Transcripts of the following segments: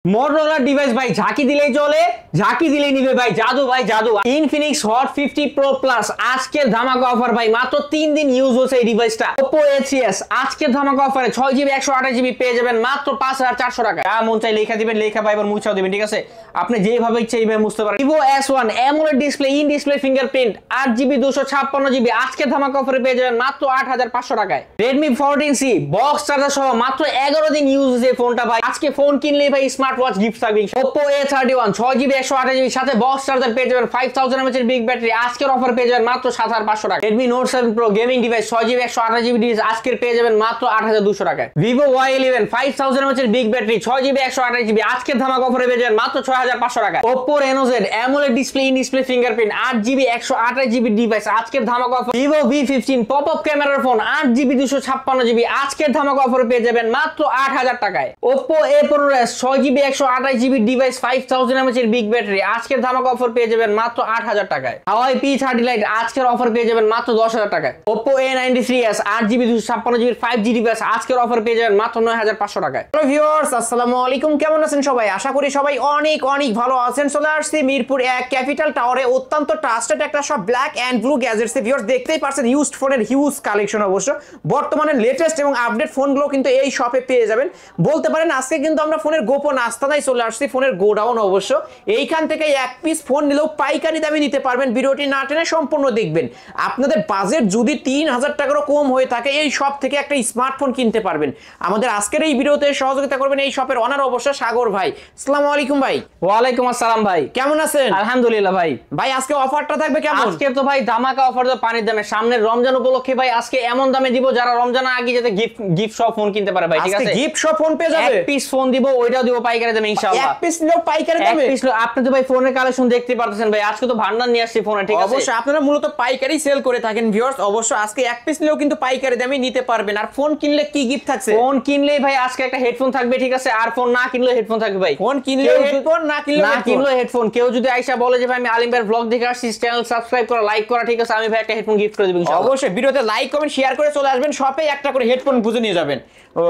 Motorola device ভাই ঝাঁকি দিলেই চলে, ঝাঁকি দিলেই নিবে ভাই, জাদু ভাই জাদু। ইনফিনিক্স হট 50 প্রো প্লাস আজকের ধামাকা অফার ভাই, মাত্র 3 দিন ইউজ হচ্ছে এই ডিভাইসটা। Oppo A3s আজকের ধামাকা অফারে 6GB 128GB পেয়ে যাবেন মাত্র 5400 টাকা। যা মন চাই লেখা দিবেন, লেখা পাইবার মুছাও দিবেন, ঠিক আছে? আপনি যেভাবে ইচ্ছা এইভাবে মুছতে পারেন। Vivo S1 AMOLED display, in display fingerprint, 8GB 256GB আজকের ধামাকা অফারে পেয়ে যাবেন মাত্র 8500 টাকায়। Redmi 14C বক্স চার্জার সহ মাত্র 11 দিন ইউজ হচ্ছে এই ফোনটা ভাই। আজকে ফোন কিনলেই ভাই স্মার্ট ওয়াচ গিফট থাকবে। Oppo A31 6GB 128GB সাথে বক্স চার্জার পেয়ে যাবেন, 5000 mAh এর বিগ ব্যাটারি আজকের অফার পেয়ে যাবেন মাত্র 7500 টাকা। Redmi Note 7 Pro gaming device 6GB 128GB device আজকের পেয়ে যাবেন মাত্র 8200 টাকায়। Vivo Y11 5000 mAh এর বিগ ব্যাটারি 6GB 128GB আজকের ধামাকা অফারে পেয়ে যাবেন মাত্র 6500 টাকা। Oppo Reno Z AMOLED display, in display fingerprint, 8GB 128GB device আজকের ধামাকা offer. Vivo V15 pop up ক্যামেরার ফোন 8GB 256GB আজকের ধামাকা অফারে পেয়ে যাবেন মাত্র 8000 টাকায়। Oppo A15s 6GB 128GB device 5000 mAh এর বিগ ব্যাটারি আজকের ধামাকা অফার পেয়ে যাবেন মাত্র 8000 টাকায়। Huawei P30 Lite আজকের অফার পেয়ে যাবেন মাত্র 10000 টাকায়। Oppo A93s 8GB 256GB 5G device আজকের অফার পেয়ে যাবেন মাত্র 9500 টাকায়। হ্যালো ভিউয়ার্স, আসসালামু আলাইকুম। কেমন আছেন সবাই? আশা করি সবাই অনেক ভালো আছেন। চলে আসছি মিরপুর 1 ক্যাপিটাল টাওয়ারে অত্যন্ত ট্রাস্টেড একটা সব ব্ল্যাক এন্ড ব্লু গ্যাজেটস এ। ভিউয়ার্স দেখতেই পাচ্ছেন ইউজড ফোনের হিউজ কালেকশন। অবশ্য বর্তমানে লেটেস্ট এবং আপডেট ফোনগুলো কিন্তু এই শপে পেয়ে যাবেন। বলতে পারেন আজকে কিন্তু আমরা ফোনের গোপন আস্তানায় চলে আসছি, ফোনের গোডাউন। অবশ্য এইখান থেকে এক পিস ফোন নিলেও পাইকারি দামে নিতে পারবেন। ভিডিওটি না টেনে সম্পূর্ণ দেখবেন। আপনাদের বাজেট যদি 3000 টাকারও কম হয়ে থাকে এই শপ থেকে একটা স্মার্টফোন কিনতে পারবেন। আমাদের আজকের এই ভিডিওতে সহযোগিতা করবেন এই শপের অনার অবশ্য সাগর ভাই। আসসালামু আলাইকুম ভাই। ওয়ালাইকুম আসসালাম ভাই, কেমন আছেন? আলহামদুলিল্লাহ ভাই। ভাই আজকে অফারটা থাকবে কেমন? আজকে তো ভাই ধামাকা অফার, তো পানির দামে। সামনের রমজান উপলক্ষে ভাই আজকে এমন দামে দিব যারা রমজানের আগে যাতে গিফট সব ফোন কিনতে পারে ভাই, ঠিক আছে? গিফট সব ফোন পেয়ে যাবে। এক পিস ফোন দিব, ওইটাও দিব পাইকারি দামে ইনশাআল্লাহ। এক পিস নিলেও পাইকারি দামে। এক পিস আপনি তো ভাই ফোনের কালেকশন দেখতে পারতেছেন ভাই, আজকে তো ভান্ডার নিয়ে আসছি ফোনে, ঠিক আছে? অবশ্যই আপনারা মূলত পাইকারি সেল করে থাকেন ভিউয়ার্স। অবশ্য আজকে এক পিস নিলেও কিন্তু পাইকারি দামে নিতে পারবেন। আর ফোন কিনলে কি গিফট থাকছে? ফোন কিনলেই ভাই আজকে একটা হেডফোন থাকবে, ঠিক আছে? আর ফোন না কিনলে হেডফোন থাকবে ভাই। ফোন কিনলে হেডফোন, না কিনলে হেডফোন। কেউ যদি আইসা বলে যে ভাই আমি আলিম ভাইয়ের ব্লগ দেখে আসছি, চ্যানেল সাবস্ক্রাইব করা, লাইক করা, ঠিক আছে? আমি ভাই একটা হেডফোন গিফট করে দেব ইনশাআল্লাহ। অবশ্যই ভিডিওতে লাইক কমেন্ট শেয়ার করে চলে আসবেন শপে, একটা করে হেডফোন বুঝে নিয়ে যাবেন।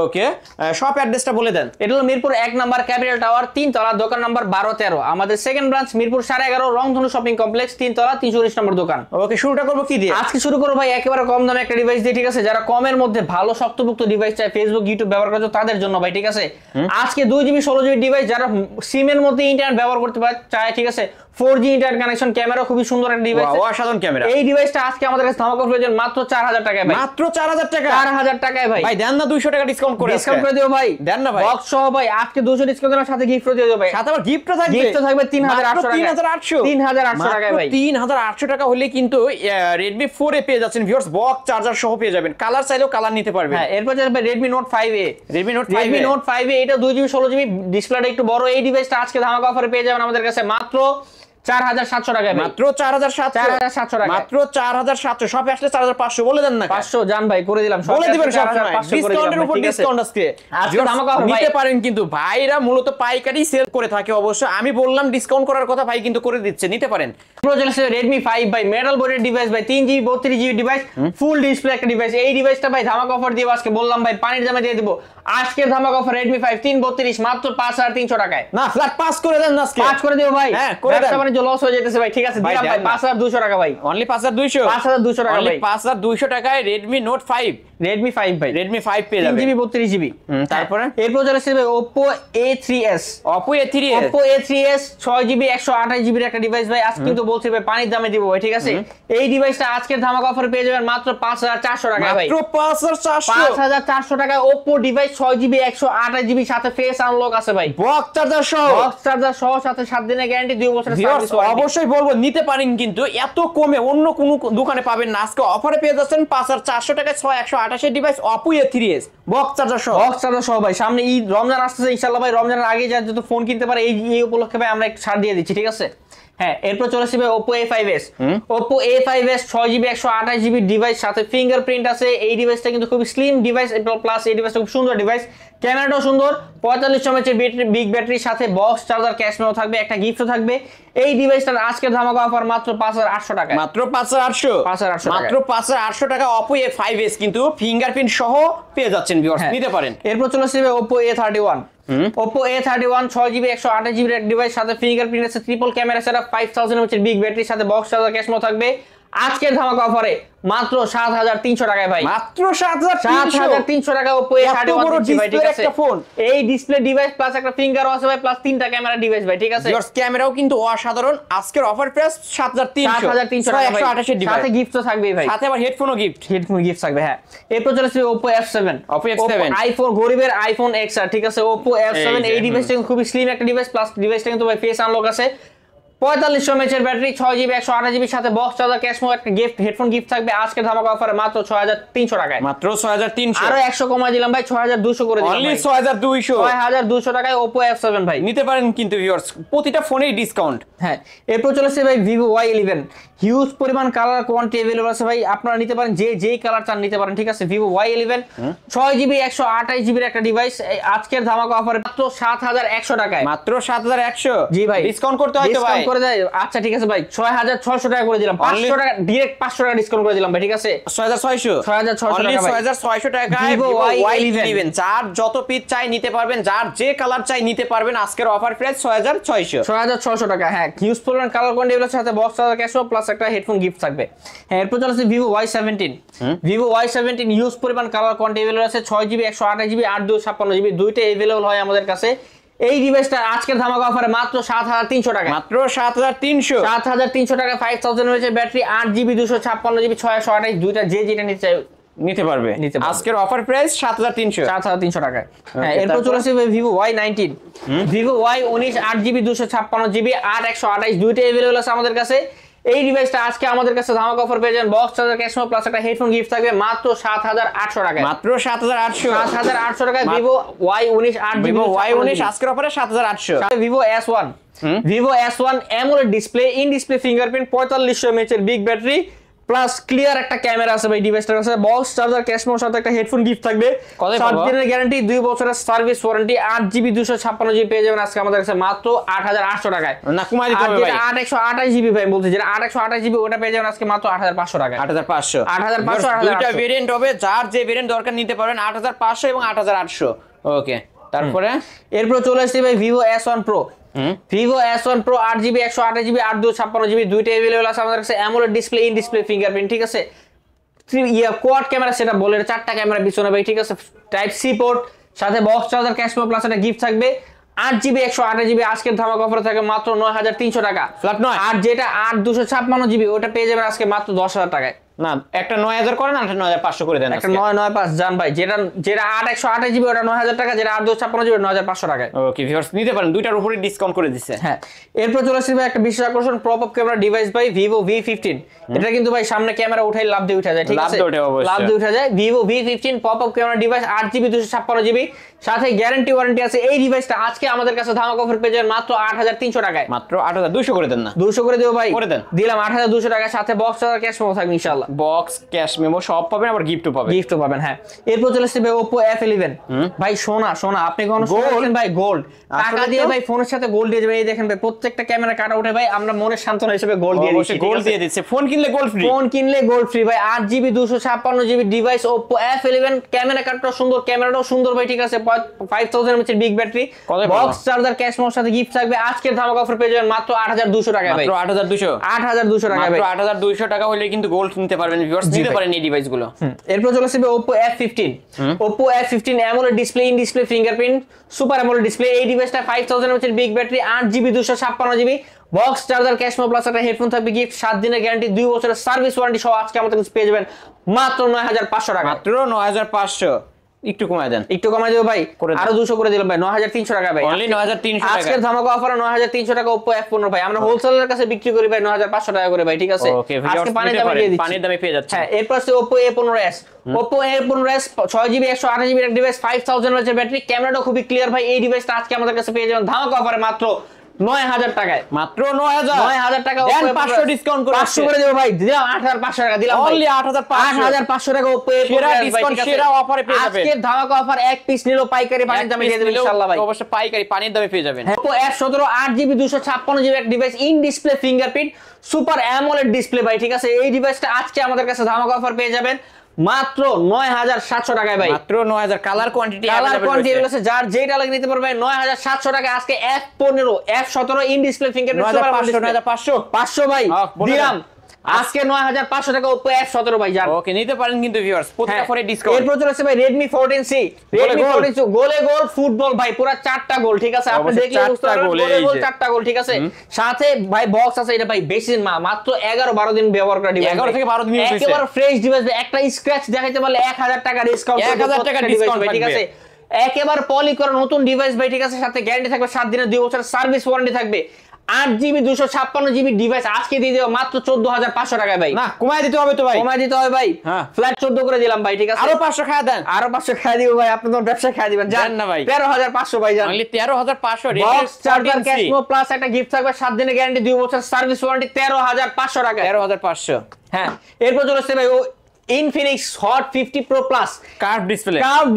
ওকে, শপ অ্যাড্রেসটা বলে দেন। এটা হলো মিরপুর 1 নাম্বার ক্যাপিটাল টাওয়ার 3 তলা, দোকান নাম্বার 12-13। আমাদের সেকেন্ড ব্রাঞ্চ মিরপুর 11.5 রংধনু শপিং কমপ্লেক্স 3 তলা 319 নম্বর দোকান। ওকে, শুরুটা করব কি দিয়ে? আজকে শুরু করব ভাই একেবারে কম দামে একটা ডিভাইস দিয়ে, ঠিক আছে? যারা কমের মধ্যে ভালো শক্তপোক্ত ডিভাইস চায়, ফেসবুক ইউটিউব ব্যবহার করতে তাদের জন্য ভাই, ঠিক আছে? আজকে 2GB 16GB ডিভাইস যারা সিমের মধ্যে ইন্টারনেট ব্যবহার করতে চায়, ঠিক আছে? 4G ইন্টারনেট কানেকশন, ক্যামেরা খুবই সুন্দর একটা ডিভাইস, অসাধারণ ক্যামেরা। এই ডিভাইসটা আজকে আমাদের কাছে ধামাকা অফারে পেয়ে মাত্র 4000 টাকায় ভাই। মাত্র 4000 টাকা? 4000 টাকায় ভাই। ভাই দেন না 200 টাকা ডিসকাউন্ট করে। ডিসকাউন্ট করে দিও ভাই, দেন না ভাই। বক্স সহ ভাই আজকে 200 ডিসকাউন্টের সাথে গিফট দিয়ে দিও ভাই। সাথে আবার গিফটও থাকবে। গিফটও থাকবে 3800 টাকা। 3800 টাকায় ভাই। 3800 টাকা হলে কিন্তু Redmi 4 এ পেয়ে যাচ্ছেন ভিউয়ার্স, বক্স চার্জার সহ পেয়ে যাবেন। কালার চাইলেও কালার নিতে পারবেন। হ্যাঁ, এরপর যাবে Redmi Note 5A। Redmi Note 5A এটা 2GB 16GB, ডিসপ্লেটা একটু বড়। এই ডিভাইসটা আজকে ধামাকা অফারে পেয়ে যাবেন আমাদের কাছে মাত্র 4700 টাকায়। মাত্র 4700 টাকা। মাত্র 4700। শপে আসলে 4500 বলে দেন না। 500 জান ভাই, করে দিলাম। বলে দিবেন সব সময়। ডিসকাউন্টের উপর ডিসকাউন্ট আজকে ধামাকা অফার নিতে পারেন। কিন্তু ভাইরা মূলত পাইকারি সেল করে থাকে। অবশ্য আমি বললাম ডিসকাউন্ট করার কথা, ভাই কিন্তু করে দিচ্ছে, নিতে পারেন। প্রজেক্ট Redmi 5 ভাই, মেটাল বোর্ডের ডিভাইস ভাই, 3GB 32GB device, full display একটা ডিভাইস। এই ডিভাইসটা ভাই ধামাকা অফার দিয়ে আজকে বললাম ভাই পানির দামে দিয়ে দিব। আজকে ধামাকা অফার Redmi 5 332 মাত্র 5300 টাকায়। না, ফ্ল্যাট 5 করে দেন না আজকে। 5 করে দিও ভাই। হ্যাঁ, করে দেন। ব্যবসা বাণিজ্য লস হয়ে যেতেছে ভাই, ঠিক আছে? দিলাম ভাই 5200 টাকা ভাই। অনলি 5200। 5200 টাকা ভাই। 5200 টাকায় Redmi Note 5। Redmi 5 ভাই, Redmi 5 পেয়ে যাবেন 3GB 32GB। তারপরে এরপর চলে আসছে Oppo A3s। Oppo A3s 6GB 128GB এর একটা ডিভাইস ভাই। আজকে কিন্তু বলছি ভাই পানির দামে দিব ভাই, ঠিক আছে? এই ডিভাইসটা আজকের ধামাকা অফারে পেয়ে যাবেন মাত্র 5400 টাকা ভাই। মাত্র 5400। 5400 টাকায় Oppo ডিভাইস 6GB 128GB সাথে ফেস আনলক আছে ভাই, বক্স চার্জার সহ। বক্স চার্জার সহ, সাথে 7 দিনের গ্যারান্টি, 2 বছরের সার্ভিস ওয়ারেন্টি। অবশ্যই বলবো নিতে পারেন, কিন্তু এত কমে অন্য কোনো দোকানে পাবেন না। আজকে অফারে পেয়ে যাচ্ছেন 5400 টাকায় 6128 এর device Oppo A3s box charger সহ। বক্স চার্জার সহ ভাই। সামনে ঈদ রমজান আসতেছে ইনশাআল্লাহ ভাই, রমজানের আগে যত ফোন কিনতে পারে এই উপলক্ষে ভাই আমরা একটু ছাড় দিয়ে দিচ্ছি, ঠিক আছে? হ্যাঁ, এরপর চলে আসবে Oppo A5s। Oppo A5s 6GB 128GB device, সাথে ফিঙ্গারপ্রিন্ট আছে। এই ডিভাইসটা কিন্তু খুব স্লিম ডিভাইস, প্লাস এই ডিভাইসটা খুব সুন্দর ডিভাইস, ক্যামেরাটাও সুন্দর, 4500 mAh বিগ ব্যাটারির সাথে বক্স চার্জার, ক্যাশ মেমো থাকবে, একটা গিফটও থাকবে। এই ডিভাইসটার আজকের ধামাকা অফার মাত্র 5800 টাকা। মাত্র 5800 মাত্র 5800 টাকা Oppo A5s কিন্তু ফিঙ্গারপ্রিন্ট সহ পেয়ে যাচ্ছেন ভিউয়ার্স, নিতে পারেন। এরপর চলে আসবে Oppo A31। Oppo A31 6GB 128GB এর ডিভাইস, সাথে ফিঙ্গারপ্রিন্ট আছে, triple camera setup, 5000 mAh big battery, সাথে বক্স চার্জার ক্যাশমো থাকবে আজকের ধামাকা অফারে মাত্র 7300 টাকায় ভাই। মাত্র 7300 টাকা Oppo A31 দিচ্ছি ভাই, ঠিক আছে। এই ডিসপ্লে ডিভাইস প্লাস একটা ফিঙ্গারও আছে ভাই, প্লাস তিনটা ক্যামেরা ডিভাইস ভাই, ঠিক আছে। ভিউয়ার্স ক্যামেরাও কিন্তু অসাধারণ। আজকের অফার প্রাইস 7300 টাকা ভাই। 128 এর ডিভাইস, সাথে গিফট তো থাকবেই ভাই, সাথে আবার হেডফোনও গিফট থাকবে। হ্যাঁ, এরপর চলে আসছে Oppo F7 আইফোন গরিবের আইফোন XR, ঠিক আছে। Oppo F7 এই ডিভাইসটা খুবই স্লিম একটা ডিভাইস, প্লাস ডিভাইসটা কিন্তু ভাই ফেস আনলক আছে, 4500 mAh এর ব্যাটারি, 6GB 128GB সাথে বক্স চার্জার ক্যাশমো একটা গিফট হেডফোন গিফট থাকবে আজকের ধামাকা অফারে মাত্র 6300 টাকায়। মাত্র 6300, আরো 100 কমাই দিলাম ভাই, 6200 করে দিলাম অনলি ভাই। 6200 টাকায় Oppo F7 ভাই নিতে পারেন কিন্তু ভিউয়ার্স, প্রতিটা ফোনেই ডিসকাউন্ট। হ্যাঁ, এরপর চলে আসছে ভাই Vivo Y11, হিউজ পরিমাণ কালার কোয়ান্টিটি अवेलेबल আছে ভাই, আপনারা নিতে পারেন, যেই কালার চান নিতে পারেন, ঠিক আছে। Vivo Y11 6GB 128GB এর একটা ডিভাইস, আজকের ধামাকা অফারে মাত্র 7100 টাকায়। মাত্র 7100? জি ভাই, ডিসকাউন্ট করতে হয় তো ভাই? ডিসকাউন্ট করে দেয়, আচ্ছা ঠিক আছে ভাই, 6600 টাকা করে দিলাম, 500 টাকা ডিরেক্ট, 500 টাকা ডিসকাউন্ট করে দিলাম ভাই, ঠিক আছে। 6600 টাকা ভাই, 6600 টাকায় Vivo Y11 যার যত পিস চাই নিতে পারবেন, যার যে কালার চাই নিতে পারবেন। আজকের অফার প্রাইস 6600 টাকা। হ্যাঁ, হিউজ পরিমাণ কালার কোয়ান্টিটি এর সাথে বক্স চার্জার ক্যাশও প্লাস একটা হেডফোন গিফট থাকবে। হ্যাঁ, এরপর চলে আসছে Vivo Y17 হিউজ পরিমাণ কালার কোয়ান্টিটি এর আছে, 6GB 128GB 8256GB দুইটা अवेलेबल হয় আমাদের কাছে। এই ডিভাইসটা আজকের ধামাকা অফারে মাত্র 7300 টাকা। মাত্র 7300 টাকা, 5000 mAh ব্যাটারি, 8GB 256GB 628 দুইটা যেটা নিতে চাই নিতে পারবে। আজকের অফার প্রাইস 7300 টাকায়। হ্যাঁ, এরপর চলে আসছে Vivo Y19 8GB 256GB 8128 দুইটা अवेलेबल আছে আমাদের কাছে। এই ডিভাইসটা আজকে আমাদের কাছে ধামাকা অফার পেয়ে যাবেন, বক্স চার্জার ক্যাশমো প্লাস একটা হেডফোন গিফট থাকবে মাত্র 7800 টাকায়। মাত্র 7800 টাকায় Vivo Y19 8GB আজকের অফারে 7800। Vivo S1 AMOLED display, in display fingerprint, 4500 mAh এর বিগ ব্যাটারি প্লাস ক্লিয়ার একটা ক্যামেরা আছে ভাই ডিভাইসটার কাছে, বক্স চার্জার ক্যাশমোর সাথে একটা হেডফোন গিফট থাকবে, 7 দিনের গ্যারান্টি, 2 বছরের সার্ভিস ওয়ারেন্টি, 8GB 256GB পেয়ে যাবেন আজকে আমাদের কাছে মাত্র 8800 টাকায়। না কমাই দিতে হবে ভাই, 8128GB ভাই বলছি, যেটা 8128GB ওটা পেয়ে যাবেন আজকে মাত্র 8500 টাকায়। 8500 দুইটা ভেরিয়েন্ট হবে, যার যে ভেরিয়েন্ট দরকার নিতে পারেন, 8500 এবং 8800। ওকে, তারপরে এরপর চলে আসছে ভাই Vivo S1 Pro Vivo S1 Pro 8GB 128GB 8256GB দুইটা अवेलेबल আছে আমাদের কাছে, AMOLED display, in display fingerprint, ঠিক আছে। কোয়াড ক্যামেরা সেটআপ বলে, চারটা ক্যামেরা পিছনে ভাই, ঠিক আছে। টাইপ সি পোর্ট সাথে বক্স চার্জার ক্যাশমো প্লাস একটা গিফট থাকবে, 8GB 128GB আজকের ধামাকা অফারে থাকে মাত্র 9300 টাকা ফ্ল্যাট 9। আর যেটা 8256GB ওটা পেয়ে যাবেন আজকে মাত্র 10000 টাকায়। না, একটা 9000 করেন, আর 9500 করে দেন, একটা 995 জান ভাই, যেটা 8128GB ওটা 9000 টাকা, যেটা 8256GB 9500 টাকায়। ওকে ভিউয়ার্স নিতে পারেন, দুইটার উপরে ডিসকাউন্ট করে দিচ্ছে। হ্যাঁ, এরপর চলে আসছে ভাই একটা বিশেষ আকর্ষণ, পপ আপ ক্যামেরা ডিভাইস ভাই Vivo V15। এটা কিন্তু ভাই সামনে ক্যামেরা উঠাই লাভ দিয়ে উঠা যায়, ঠিক আছে, লাভ দিয়ে উঠা যায়। Vivo V15 pop up camera device, 8GB 256GB সাথে গ্যারান্টি ওয়ারেন্টি আছে। এই ডিভাইসটা আজকে আমাদের কাছে ধামাকা অফার পেয়ে যাবেন মাত্র 8300 টাকায়। মাত্র 8200 করে দেন না? 200 করে দেব ভাই, করে দেন, দিলাম 8200 টাকা, সাথে বক্স চার্জার ক্যাশ মেমো থাকবে ইনশাআল্লাহ। বক্স ক্যাশ মেমো সব পাবেন, আবার গিফটও পাবেন। হ্যাঁ, এরপর চলে আসছে Oppo F11 ভাই, সোনা আপনি কোন গোল্ড ভাই, গোল্ড টাকা দিয়ে ভাই ফোনের সাথে গোল্ড দিয়ে যাবে। এই দেখেন ভাই, প্রত্যেকটা ক্যামেরা কাটা উঠে ভাই, আমরা মনের সান্ত্বনা হিসেবে গোল্ড দিয়ে দিচ্ছি, গোল্ড দিয়ে দিচ্ছে। ফোন কিনলে গোল্ড ফ্রি ভাই, 8GB 256GB device Oppo F11, camera কাটটা সুন্দর, ক্যামেরাটাও সুন্দর ভাই, ঠিক আছে। 5000 mAh big battery, box charger cash মেমোর সাথে গিফট থাকবে। আজকের ধামাকা অফার পেয়ে যাবেন মাত্র 8200 টাকা ভাই, মাত্র 8200 টাকা ভাই, 8200 টাকা হলে কিন্তু গোল্ড নিতে পারবেন ভিউয়ার্স, নিতে পারেন এই ডিভাইসগুলো। এরপর চলে আসবে Oppo F15 AMOLED display, in display fingerprint, super AMOLED display. এই ডিভাইসটা 5000 mAh big battery, 8GB 256GB box charger ক্যাশমো plus একটা হেডফোন থাকবে গিফট, 7 দিনের গ্যারান্টি, 2 বছরের সার্ভিস ওয়ারেন্টি সহ আজকে আমাদের কাছে পেয়ে যাবেন মাত্র 9500 টাকা। মাত্র 9500, একটু কমায় দেন, একটু কমায় দেব ভাই, আরো 200 করে দিলাম ভাই, 9300 টাকা ভাই, অনলি 9300 টাকা। আজকের ধামাকা অফারে 9300 টাকা Oppo F15 ভাই, আমরা হোলসেলের কাছে বিক্রি করি ভাই 9500 টাকা করে ভাই, ঠিক আছে। আজকে পানির দামে পেয়ে যাচ্ছে। হ্যাঁ, এরপর আছে Oppo A15s 6GB 128GB এর ডিভাইস, 5000 mAh ব্যাটারি, ক্যামেরাটা খুবই ক্লিয়ার ভাই। এই ডিভাইসটা আজকে আমাদের কাছে পেয়ে যাবেন ধামাকা অফারে মাত্র 9000 টাকায়। মাত্র 9000 টাকা, 500 ডিসকাউন্ট করে 500 করে দেব ভাই, দিলাম 8500 টাকা, দিলাম অনলি 8500 টাকা Oppo সেরা ডিসকাউন্ট, সেরা অফারে পেয়ে যাবেন। আজকে ধামাকা অফার, এক পিস নিলো পাইকারি পানির দামে দিয়ে দেব ইনশাআল্লাহ ভাই, অবশ্যই পাইকারি পানির দামে পেয়ে যাবেন। Oppo F17 8GB 256GB এক device, in display fingerprint, super AMOLED display ভাই, ঠিক আছে। এই ডিভাইসটা আজকে আমাদের কাছে ধামাকা অফার পেয়ে যাবেন মাত্র 9700 টাকায় ভাই, মাত্র 9000 কালার কোয়ান্টিটি কালার কোয়ান্টিটি আছে, যার যেটা লাগে নিতে পারবে 9700 টাকা। আজকে F15 F17 in display fingerprint 9500 ভাই দিলাম আজকে 9500 টাকা Oppo F17 ভাই জান। ওকে নিতে পারেন কিন্তু ভিউয়ার্স প্রত্যেকটা ফোনে ডিসকাউন্ট। এরপর চলে আসছে ভাই Redmi 14C, Redmi 14C গোলে গোল ফুটবল ভাই, পুরো 4টা গোল, ঠিক আছে আপনি দেখলে বুঝতে পারবেন, গোলে গোল 4টা গোল, ঠিক আছে সাথে ভাই বক্স আছে। এটা ভাই বেশি দিন মাত্র 11-12 দিন ব্যবহার করা ডিভাইস, 11 থেকে 12 দিন ইউজ হইছে, একেবারে ফ্রেশ ডিভাইস। একটা স্ক্র্যাচ দেখাইতে পারলে 1000 টাকা ডিসকাউন্ট, 1000 টাকা ডিসকাউন্ট, ঠিক আছে একেবারে পলি করা নতুন ডিভাইস ভাই, ঠিক আছে সাথে গ্যারান্টি থাকবে 7 দিনের 2 বছরের সার্ভিস ওয়ারেন্টি থাকবে। 8GB 256GB ডিভাইস আজকে দিয়ে দেব মাত্র 14500 টাকায় ভাই। না কমায় দিতে হবে তো ভাই, কমায় দিতে হবে ভাই, ফ্ল্যাট 14 করে দিলাম ভাই, ঠিক আছে আরো 500 খায়া দেন, আরো 500 খাই দিব ভাই, আপনি তো ব্যবসা খাই দিবেন জান না ভাই। 13500 ভাই জান, অনলি 13500 বক্স চার্জার ক্যাশমো প্লাস একটা গিফট থাকবে 7 দিনের গ্যারান্টি 2 বছর সার্ভিস ওয়ারেন্টি 13500 টাকা, 13500। হ্যাঁ এরপর চলে আসছে ভাই ও Infinix Hot 50 Pro Plus curve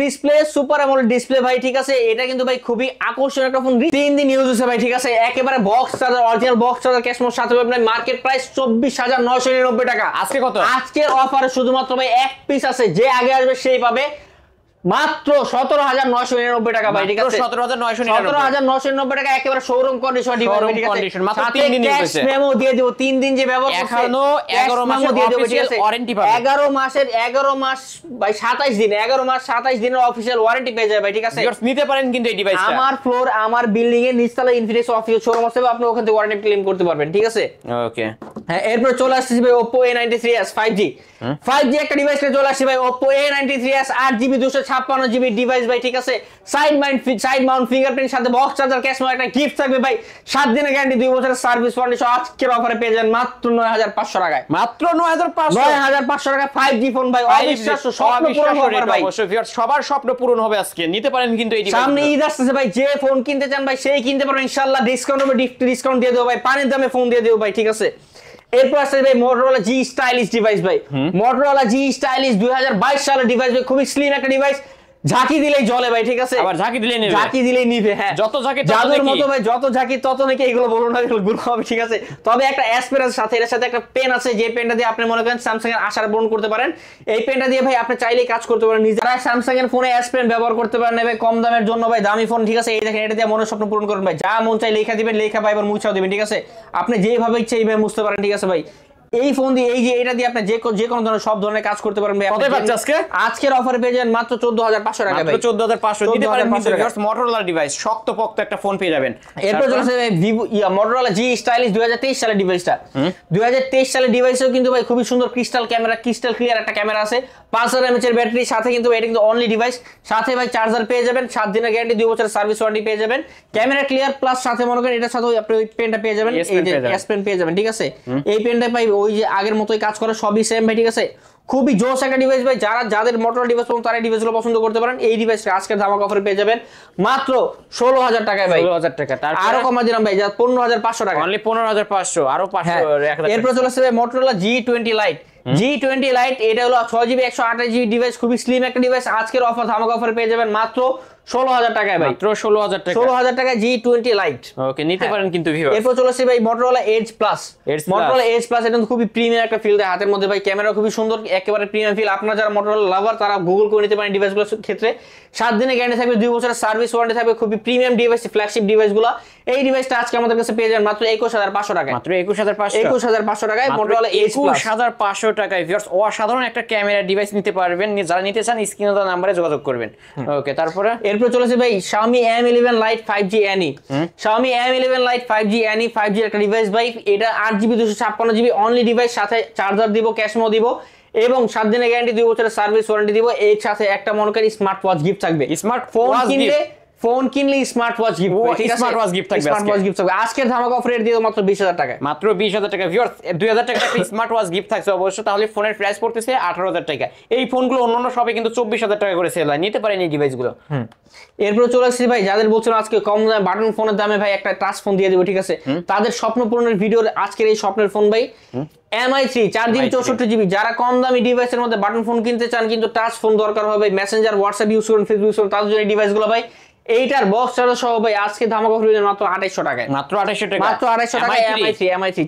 display super AMOLED display ভাই, ঠিক আছে এটা কিন্তু ভাই খুবই আকর্ষণীয় একটা ফোন, 3 দিন ইউজ হচ্ছে ভাই, ঠিক আছে একেবারে box charger original box charger ক্যাশমোর সাথে পাবেন। মার্কেট প্রাইস 24999 টাকা, আজকে কত? আজকের অফারে শুধুমাত্র ভাই এক পিস আছে, যে আগে আসবে সেই পাবে মাত্র 17999 টাকা ভাই, ঠিক আছে 17999 টাকা একেবারে শোরুম কন্ডিশন ডিভাইস, ঠিক আছে মাত্র 3 দিন ইউজ হচ্ছে, মেমো দিয়ে দেব 3 দিন যে ব্যবহার করছে এখনো 11 মাসের অফিশিয়াল ওয়ারেন্টি পাবে, 11 মাস ভাই 27 দিন, 11 মাস 27 দিনের অফিশিয়াল ওয়ারেন্টি পেয়ে যাবে ভাই, ঠিক আছে নিতে পারেন কিন্তু এই ডিভাইসটা। আমার ফ্লোর আমার বিল্ডিং এর নিচতলা ইনফিনিক্স অফিস শোরুম আছে, আপনি ওখান থেকে ওয়ারেন্টি ক্লেম করতে পারবেন, ঠিক আছে ওকে। হ্যাঁ এরপর চলে আসছে ভাই Oppo A93s 5G একটা ডিভাইস কে চলে আসছে ভাই Oppo A93s 8GB 256GB device ভাই, ঠিক আছে সাইড মাউন্ট ফিঙ্গারপ্রিন্ট সাথে বক্স চার্জার ক্যাশমো একটা গিফট থাকবে ভাই, 7 দিনের গ্যারান্টি 2 বছরের সার্ভিস ওয়ারেন্টি সহ আজকের অফারে পেয়ে যাবেন মাত্র 9500 টাকায়, মাত্র 9500 টাকা 5G ফোন ভাই, অবিশ্বাস্য স্বপ্ন পূরণ হবে ভাই, অবশ্যই ভিউয়ার্স সবার স্বপ্ন পূরণ হবে আজকে, নিতে পারেন কিন্তু এই ডিভাইস। সামনে ঈদ আসছে ভাই, যে ফোন কিনতে চান ভাই সেই কিনতে পারবেন ইনশাআল্লাহ, ডিসকাউন্ট হবে, ডিসকাউন্ট দিয়ে দেব ভাই, পানির দামে ফোন দিয়ে দেব ভাই, ঠিক আছে এরপর আসছে ভাই Motorola G স্টাইলিশ ডিভাইস ভাই, Motorola G স্টাইলিশ 2022 সালের ডিভাইস ভাই, খুবই স্লিম একটা ডিভাইস, ঝাঁকি দিলেই জ্বলে ভাই, ঠিক আছে আবার ঝাঁকি দিলেই নিবে, হ্যাঁ যত ঝাঁকি জাদুর মতো ভাই, যত ঝাঁকি তত নাকি এগুলো বলুন না, এগুলো গুলো হবে, ঠিক আছে তবে একটা অ্যাসপিরান্স সাথে এর সাথে একটা পেন আছে, যে পেনটা দিয়ে আপনি মনে করেন স্যামসাং এর আশার পূরণ করতে পারেন, এই পেনটা দিয়ে ভাই আপনি চাইলেই কাজ করতে পারেন, নিজেরা স্যামসাং এর ফোনে অ্যাসপিরান্ট ব্যবহার করতে পারেন ভাই কম দামের জন্য ভাই, দামি ফোন, ঠিক আছে এই দেখেন এটা দিয়ে মনের স্বপ্ন পূরণ করবেন ভাই, যা মন চাই লেখা দিবেন, লেখা ভাই এবার মুছাও দিবেন, ঠিক আছে আপনি যেভাবে ইচ্ছে এইভাবে মুছতে পারেন, ঠিক আছে ভাই এই ফোন দিয়ে এই যে এটা দিয়ে আপনি যে কোনো ধরনের সব ধরনের কাজ করতে পারবেন ভাই। কত পাচ্ছেন আজকে? আজকের অফারে পেয়ে যাবেন মাত্র 14500 টাকা ভাই, 14500 দিতে পারেন কিন্তু ভিউয়ার্স Motorola ডিভাইস শক্তপোক্ত একটা ফোন পেয়ে যাবেন। এরপর চলেছে Vivo Motorola G স্টাইলিশ 2023 সালের ডিভাইসটা, 2023 সালের ডিভাইসেও কিন্তু ভাই খুবই সুন্দর ক্রিস্টাল ক্লিয়ার একটা ক্যামেরা আছে, 5000 mAh এর ব্যাটারি সাথে, কিন্তু এটা কিন্তু অনলি ডিভাইস, সাথে ভাই চার্জার পেয়ে যাবেন, 7 দিনের গ্যারান্টি 2 বছরের সার্ভিস ওয়ারেন্টি পেয়ে যাবেন, ক্যামেরা ক্লিয়ার প্লাস সাথে মনে করেন এটার সাথে আপনি ওই পেনটা পেয়ে যাবেন, এই যে S পেন পেয়ে যাবেন, ঠিক আছে এই পেনটা ভাই ওই যে আগের মতোই কাজ করে, সবই সেম ভাই, ঠিক আছে খুবই জোস একটা ডিভাইস ভাই, যাদের Motorola ডিভাইস পছন্দ তারা এই ডিভাইসগুলো পছন্দ করতে পারেন, এই ডিভাইসটা আজকের ধামাকা অফারে পেয়ে যাবেন মাত্র 16000 টাকায় ভাই, 16000 টাকা, তারপর আরো কমা দিলাম ভাই, যা 15500 টাকা, অনলি 15500 আরো 500। এরপর চলে আসছে Motorola G20 Lite, G20 Lite এটা হলো 6GB 128GB ডিভাইস, খুবই স্লিম একটা ডিভাইস, আজকের অফার ধামাকা অফারে পেয়ে যাবেন মাত্র 16000 টাকায় ভাই, মাত্র 16000 টাকা, 16000 টাকায় G20 Lite ওকে নিতে পারেন কিন্তু ভিউয়ার্স। এরপর চলে আসছে ভাই Motorola Edge Plus, Motorola Edge Plus এটা খুবই প্রিমিয়াম একটা ফিল দেয় হাতের মধ্যে ভাই, ক্যামেরা খুবই সুন্দর, একেবারে প্রিমিয়াম ফিল, আপনারা যারা Motorola লাভার তারা গুগল করে নিতে পারেন ডিভাইসগুলোর ক্ষেত্রে, 7 দিনের গ্যারান্টি থাকবে, 2 বছরের সার্ভিস ওয়ারেন্টি থাকবে, খুবই প্রিমিয়াম ডিভাইস, ফ্ল্যাগশিপ ডিভাইসগুলো, এই ডিভাইসটা আজকে আমাদের কাছে পেয়ে যাবেন মাত্র 21500 টাকায়, মাত্র 21500 টাকায় Motorola Edge Plus, 21500 টাকায় ভিউয়ার্স অসাধারণ একটা ক্যামেরা ডিভাইস নিতে পারবেন, যারা নিতে চান স্ক্রিনে দেওয়া নম্বরে যোগাযোগ করবেন। ওকে তারপরে এরপর চলেছে ভাই Xiaomi Mi11 Lite 5G Any, Xiaomi Mi11 Lite 5G Any 5G একটা ডিভাইস ভাই, এটা 8GB 256GB অনলি ডিভাইস, সাথে চার্জার দিব, ক্যাশমো দিব এবং 7 দিনের গ্যারান্টি 2 বছরের সার্ভিস ওয়ারেন্টি দিব, এর সাথে একটা মনে করি স্মার্ট ওয়াচ গিফট থাকবে, ফোন কিনলে স্মার্ট ওয়াচ গিফট, ঠিক আছে স্মার্ট ওয়াচ গিফট থাকবে, স্মার্ট ওয়াচ গিফট থাকবে আজকের ধামাকা অফার রেট দিয়ে মাত্র 20000 টাকায়, মাত্র 20000 টাকা ভিউয়ার্স, 2000 টাকা একটা স্মার্ট ওয়াচ গিফট থাকছে অবশ্যই, তাহলে ফোনের প্রাইস পড়তেছে 18000 টাকা, এই ফোনগুলো অন্যান্য শপে কিন্তু 24000 টাকা করে সেল হয়, নিতে পারেন এই ডিভাইসগুলো। এরপর চলে আসছি ভাই যাদের বলছেন আজকে কম দামে বাটন ফোনের দামে ভাই একটা টাচ ফোন দিয়ে দেব, ঠিক আছে তাদের স্বপ্ন পূরণের ভিডিওর আজকের এই স্বপ্নের ফোন ভাই MI3 4GB 64GB, যারা কম দামি ডিভাইসের মধ্যে বাটন ফোন কিনতে চান কিন্তু টাচ ফোন দরকার হবে, মেসেঞ্জার হোয়াটসঅ্যাপ ইউজ করেন, ফেসবুক ইউজ করেন, তাদের জন্য এই ডিভাইসগুলো ভাই, এইটার বক্স চার্জার সহ ভাই আজকে ধামাকা অফার দিবেন মাত্র 2800 টাকায়, মাত্র 2800 টাকা, মাত্র 2800 টাকায় MI3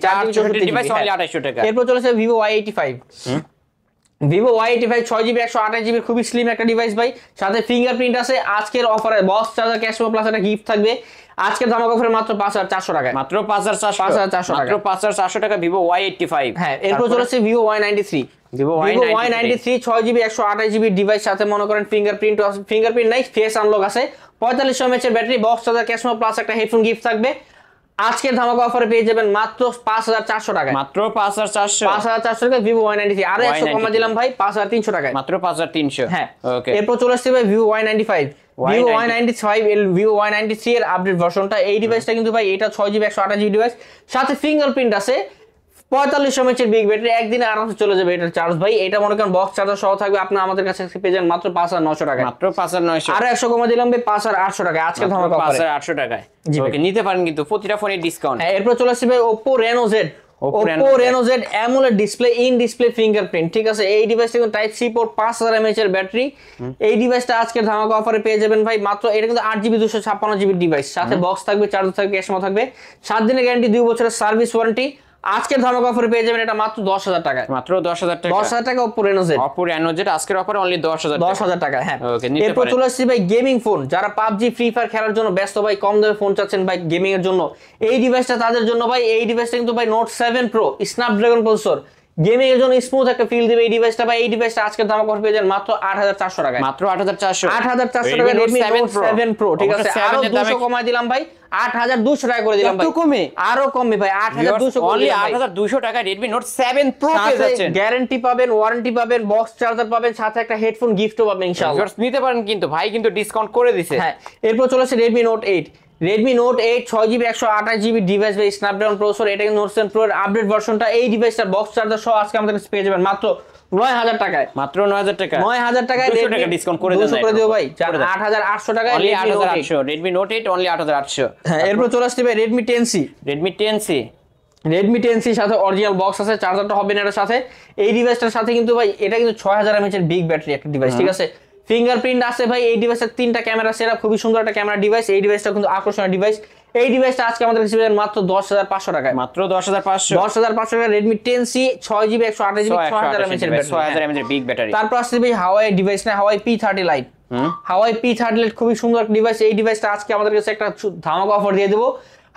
4GB 64GB device only 2800 টাকা। এরপর চলেছে Vivo Y85, Vivo Y85 6GB 128GB খুবই স্লিম একটা ডিভাইস ভাই, সাথে ফিঙ্গারপ্রিন্ট আছে। আজকের অফারে বক্স চার্জার ক্যাশ প্লাস একটা গিফট থাকবে আজকের ধামাকা অফারে মাত্র 5400 টাকায়, মাত্র 5400 5400 মাত্র 5400 টাকা ভিভো Y85। হ্যাঁ, এরপর চলেছে Vivo Y93। Vivo Y93 6GB 128GB device, সাথে মনে করেন ফিঙ্গারপ্রিন্ট নাই, ফেস আনলক আছে, 4500 mAh এর battery, box charger cash plus একটা হেডফোন গিফট থাকবে। আজকের ধামাকা অফারে পেয়ে যাবেন মাত্র 5400 টাকায়, মাত্র 5400 টাকায় ভিভো Y93। আরো 100 কমা দিলাম ভাই 5300 টাকায়, মাত্র 5300। হ্যাঁ ওকে, এরপর চলে আসছে ভাই ভিভো Y95। ভিভো Y93 এর আপডেট ভার্সনটা, এই ডিভাইসটা কিন্তু ভাই এটা 6GB 128GB ডিভাইস, সাথে ফিঙ্গারপ্রিন্ট আছে, 4500 mAh এর বিগ ব্যাটারি, একদিনে আরামসে চলে যাবে এটার চার্জ ভাই। এটা মনে করেন বক্স চার্জার সহ থাকবে, আপনি আমাদের কাছে পেয়ে যান মাত্র 5900 টাকায়, মাত্র 5900। আরো 100 কমা দিলাম ভাই 5800 টাকায় আজকে ধামাকা অফারে, 5800 টাকায়। ওকে, নিতে পারেন কিন্তু প্রতিটা ফোনে ডিসকাউন্ট। হ্যাঁ, এরপর চলে আসছে ভাই Oppo Reno Z। Oppo Reno Z AMOLED display, in display fingerprint, ঠিক আছে। এই ডিভাইসটা কিন্তু টাইপ সি পোর্ট, 5000 mAh এর ব্যাটারি। এই ডিভাইসটা আজকের ধামাকা অফারে পেয়ে যাবেন ভাই মাত্র, এটা কিন্তু 8GB 256GB ডিভাইস, সাথে বক্স থাকবে, চার্জার থাকবে, ক্যাশমো থাকবে, 7 দিনের গ্যারান্টি, 2 বছরের সার্ভিস ওয়ারেন্টি। আজকের ধামাকা অফারে পেয়ে যাবেন এটা মাত্র 10000 টাকায়, মাত্র 10000 টাকা। 10000 টাকা Oppo Reno Z। Oppo Reno Z আজকের অফারে অনলি 10000 টাকা। হ্যাঁ, ওকে, নিতে এরপর পারেন। চলে আসছে ভাই গেমিং ফোন, যারা পাবজি ফ্রি ফায়ার খেলার জন্য ব্যস্ত ভাই, কম দামে ফোন চাচ্ছেন ভাই গেমিং এর জন্য, এই ডিভাইসটা তাদের জন্য ভাই। এই ডিভাইসটা কিন্তু ভাই Note 7 Pro Snapdragon processor, gaming এর জন্য স্মুথ একটা ফিল দিবে এই ডিভাইসটা ভাই। এই ডিভাইসটা আজকের দাম পেয়ে যাবেন মাত্র 8400 টাকায়, মাত্র 8400। 8400 টাকা Redmi Note 7 Pro, ঠিক আছে। আরো 200 কমাই দিলাম ভাই, 8200 টাকা করে দিলাম ভাই, কত কমে? আরো কমে ভাই, 8200 করে অনলি দিলাম ভাই। 8200 টাকা Redmi Note 7 Pro পেয়ে যাচ্ছেন। গ্যারান্টি পাবেন, ওয়ারেন্টি পাবেন, বক্স চার্জার পাবেন, সাথে একটা হেডফোন গিফটও পাবেন ইনশাআল্লাহ। ভিউয়ার্স নিতে পারেন কিন্তু, ভাই কিন্তু ডিসকাউন্ট করে দিছে। হ্যাঁ, এরপর চলে আসছে Redmi Note 8। Redmi Note 8 6GB 128GB device ভাই, স্ন্যাপড্রাগন প্রসেসর, এটা কিন্তু Note 7 Pro এর আপডেট ভার্সনটা। এই ডিভাইসটা বক্স চার্জার সহ আজকে আমাদের কাছে পেয়ে যাবেন মাত্র 9000 টাকায়, মাত্র 9000 টাকা। 9000 টাকায় 200 টাকা ডিসকাউন্ট করে দেন, 200 করে দিও ভাই, 8800 টাকায় only Redmi Note 8। 8800 Redmi Note 8 only 8800। হ্যাঁ, এরপর চলে আসছে ভাই Redmi 10C। Redmi 10C সাথে অরিজিনাল বক্স আছে, চার্জারটা হবে না এর সাথে। এই ডিভাইসটার সাথে কিন্তু ভাই এটা কিন্তু 6000 mAh এর বিগ ব্যাটারি একটা ডিভাইস, ঠিক আছে। ফিঙ্গারপ্রিন্ট আছে ভাই, এই ডিভাইসের 3টা ক্যামেরা সেটআপ, খুবই সুন্দর একটা ক্যামেরা ডিভাইস। এই ডিভাইসটা কিন্তু আকর্ষণীয় ডিভাইস। এই ডিভাইসটা আজকে আমাদের কাছে পেয়ে যাবেন মাত্র 10500 টাকায়, মাত্র 10500। 10500 টাকা Redmi 10C 6GB 128GB 6000 mAh এর ব্যাটারি, 6000 mAh এর বিগ ব্যাটারি। তারপর আসছে ভাই হাওয়াই ডিভাইস, না হাওয়াই P30 Lite। হাওয়াই P30 Lite খুবই সুন্দর একটা ডিভাইস। এই ডিভাইসটা আজকে আমাদের কাছে একটা ধামাকা অফার দিয়ে দেবো।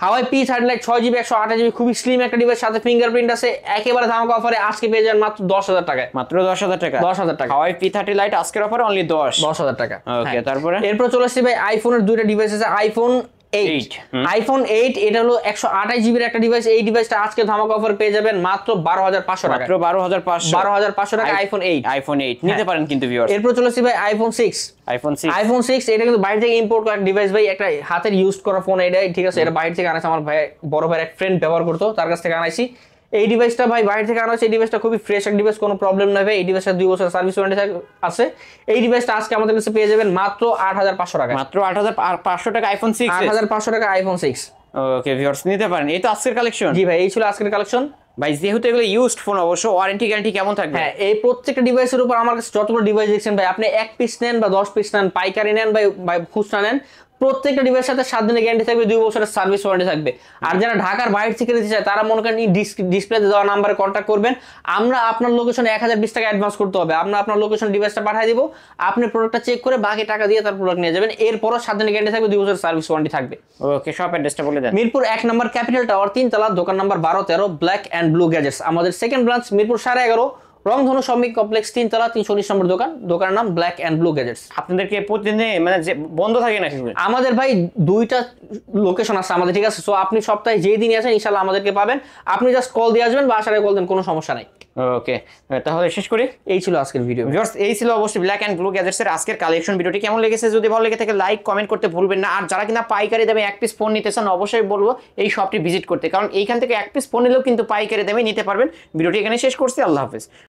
হাওয়াই P30 Lite 6GB 128GB খুবই স্লিম একটা ডিভাইস, সাথে ফিঙ্গারপ্রিন্ট আছে, একেবারে ধামাকা অফারে আজকে পেয়ে যাবেন মাত্র 10000 টাকায়, মাত্র 10000 টাকা। 10000 টাকা হাওয়াই P30 Lite আজকের অফারে অনলি 10000 টাকা। ওকে, তারপরে এরপর চলে আসছে ভাই আইফোনের দুইটা ডিভাইস আছে, iPhone 8। iPhone 8 এটা হলো 128GB এর একটা ডিভাইস। এই ডিভাইসটা আজকে ধামাকা অফার পেয়ে যাবেন মাত্র 12500 টাকা, মাত্র 12500। 12500 টাকা iPhone 8। iPhone 8 নিতে পারেন কিন্তু ভিউয়ার্স। এরপর চলে আসছে ভাই iPhone 6। iPhone 6 এটা কিন্তু বাইরে থেকে ইম্পোর্ট করা ডিভাইস ভাই, একটা হাতের ইউজ করা ফোন এটাই, ঠিক আছে। এটা বাইরে থেকে আনাইছে, আমার ভাই বড় ভাইয়ের এক ফ্রেন্ড ব্যবহার করতো, তার কাছ থেকে আনাইছি। এই ডিভাইসটা ভাই বাইরে থেকে আনা হয়েছে। এই ডিভাইসটা খুবই ফ্রেশ এক ডিভাইস, কোনো প্রবলেম নাই ভাই। এই ডিভাইসটা 2 বছর সার্ভিস ওয়ারেন্টি আছে। এই ডিভাইসটা আজকে আমাদের কাছে পেয়ে যাবেন মাত্র 8500 টাকা, মাত্র 8500 টাকা iPhone 6। 8500 টাকা iPhone 6। ওকে ভিউয়ার্স নিতে পারেন। এই তো আজকের কালেকশন। জি ভাই, এই ছিল আজকের কালেকশন। ভাই যেহেতু এগুলো ইউজড ফোন, অবশ্য ওয়ারেন্টি গ্যারান্টি কেমন থাকবে? হ্যাঁ, এই প্রত্যেকটা ডিভাইসের উপর আমার কাছে যতগুলো ডিভাইস দেখছেন ভাই, আপনি 1 পিস নেন বা 10 পিস নেন, পাইকারি নেন বা খুচরা নেন, প্রত্যেকটা ডিভাইসের সাথে 7 দিনের গ্যারান্টি থাকবে, 2 বছরের সার্ভিস ওয়ারেন্টি থাকবে। আর যারা ঢাকার বাইরে থেকে নিতে চায় তারা মনে করেন ডিসপ্লেতে দেওয়া নাম্বারে কন্ট্যাক্ট করবেন। আমরা আপনার লোকেশনে 1020 টাকা অ্যাডভান্স করতে হবে, আমরা আপনার লোকেশন ডিভাইসটা পাঠিয়ে দিব, আপনি প্রোডাক্টটা চেক করে বাকি টাকা দিয়ে তার প্রোডাক্ট নিয়ে যাবেন। এরপরও 7 দিনের গ্যারান্টি থাকবে, 2 বছরের সার্ভিস ওয়ারেন্টি থাকবে। ওকে, শপ অ্যাড্রেসটা বলে দেন। মিরপুর 1 নম্বর ক্যাপিটাল টাওয়ার 3 তলা, দোকান number 1213, black and blue gadgets. আমাদের সেকেন্ড ব্রাঞ্চ মিরপুর 11.5 রংধনু শ্রমিক কমপ্লেক্স 3 তলা 319 নম্বর দোকান, দোকানের নাম ব্ল্যাক এন্ড ব্লু গ্যাজেটস। আপনাদেরকে প্রতিদিন মানে যে বন্ধ থাকে নাকি? আমাদের ভাই 2টা লোকেশন আছে আমাদের, ঠিক আছে। সো আপনি সপ্তাহে যেই দিনই আসেন ইনশাআল্লাহ আমাদেরকে পাবেন, আপনি জাস্ট কল দিয়ে আসবেন বা আসার কল দেন, কোনো সমস্যা নাই। ওকে, তাহলে শেষ করি। এই ছিল আজকের ভিডিও। ভিউয়ার্স, এই ছিল অবশ্যই ব্ল্যাক এন্ড ব্লু গ্যাজেটস এর আজকের কালেকশন। ভিডিওটি কেমন লেগেছে যদি ভালো লেগে থাকে লাইক কমেন্ট করতে ভুলবেন না। আর যারা কিনা পাইকারি দামে 1 পিস ফোন নিতে চান অবশ্যই বলবো এই শপটি ভিজিট করতে, কারণ এইখান থেকে 1 পিস ফোন নিলেও কিন্তু পাইকারি দামে নিতে পারবেন। ভিডিওটি এখানে শেষ করছি, আল্লাহ হাফেজ।